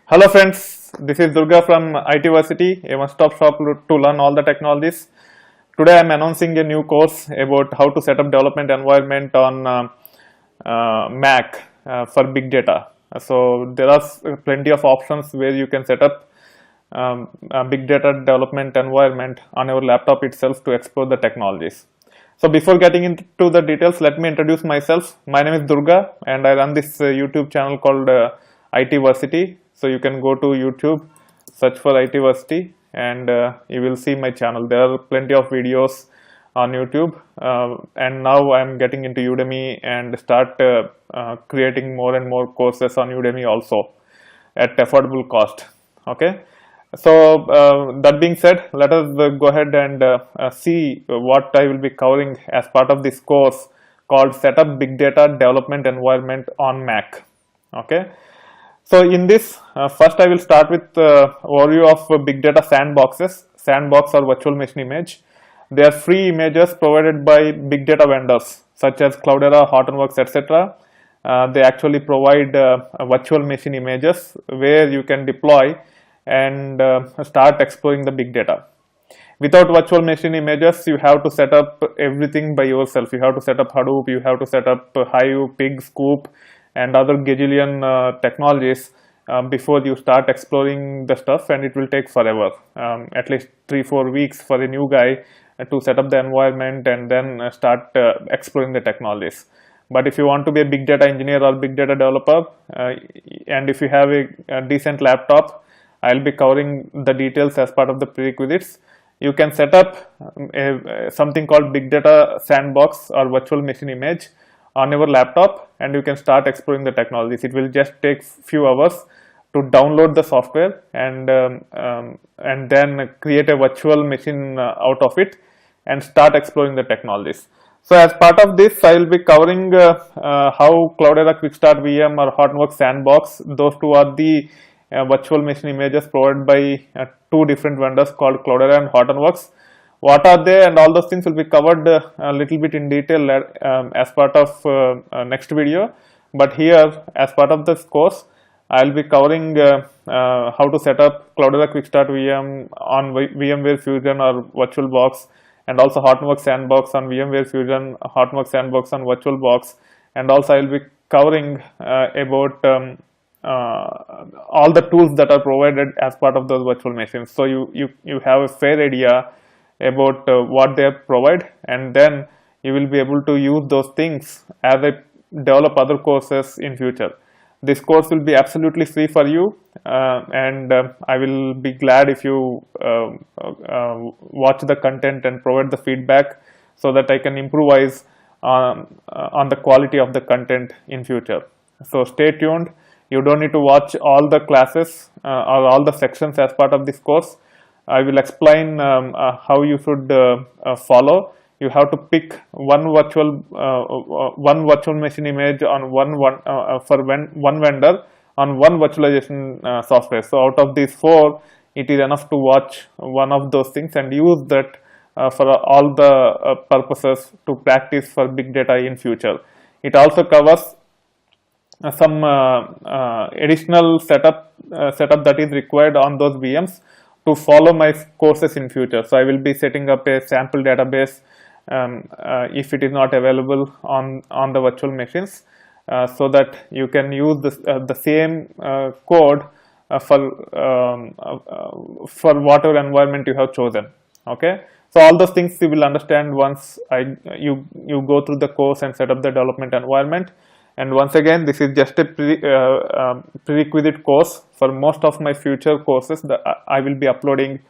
Hello friends, this is Durga from ITversity, a one-stop shop to learn all the technologies. Today I am announcing a new course about how to set up development environment on Mac for big data. So there are plenty of options where you can set up a big data development environment on your laptop itself to explore the technologies. So before getting into the details, let me introduce myself. My name is Durga and I run this YouTube channel called ITversity. So you can go to YouTube, search for ITversity and you will see my channel. There are plenty of videos on YouTube and now I'm getting into Udemy and start creating more and more courses on Udemy also at affordable cost. Okay. So that being said, let us go ahead and see what I will be covering as part of this course called Setup Big Data Development Environment on Mac. Okay. So in this, first I will start with overview of big data sandboxes. Sandbox or virtual machine image. They are free images provided by big data vendors such as Cloudera, Hortonworks, etc. They actually provide virtual machine images where you can deploy and start exploring the big data. Without virtual machine images, you have to set up everything by yourself. You have to set up Hadoop, you have to set up Hive, Pig, Scoop, and other gajillion technologies before you start exploring the stuff, and it will take forever, at least 3-4 weeks for a new guy to set up the environment and then start exploring the technologies. But if you want to be a big data engineer or big data developer, and if you have a decent laptop, I'll be covering the details as part of the prerequisites. You can set up something called big data sandbox or virtual machine image on your laptop and you can start exploring the technologies. It will just take few hours to download the software and then create a virtual machine out of it and start exploring the technologies. So as part of this, I will be covering how Cloudera Quickstart VM or Hortonworks Sandbox, those two are the virtual machine images provided by two different vendors called Cloudera and Hortonworks. What are they and all those things will be covered a little bit in detail as part of next video. But here, as part of this course, I will be covering how to set up Cloudera Quickstart VM on VMware Fusion or VirtualBox, and also Hortonworks Sandbox on VMware Fusion, Hortonworks Sandbox on VirtualBox, and also I will be covering about all the tools that are provided as part of those virtual machines. So you have a fair idea about what they provide, and then you will be able to use those things as I develop other courses in future. This course will be absolutely free for you, and I will be glad if you watch the content and provide the feedback so that I can improvise on the quality of the content in future. So stay tuned. You don't need to watch all the classes or all the sections as part of this course. I will explain how you should follow. You have to pick one virtual machine image on one vendor on one virtualization software. So out of these 4, it is enough to watch one of those things and use that for all the purposes to practice for big data in future. It also covers some additional setup that is required on those VMs to follow my courses in future. So I will be setting up a sample database if it is not available on the virtual machines, so that you can use the same code for whatever environment you have chosen. Okay, so all those things you will understand once you go through the course and set up the development environment. And once again, this is just a prerequisite course for most of my future courses that I will be uploading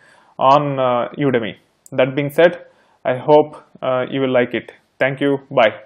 on Udemy. That being said, I hope you will like it. Thank you. Bye.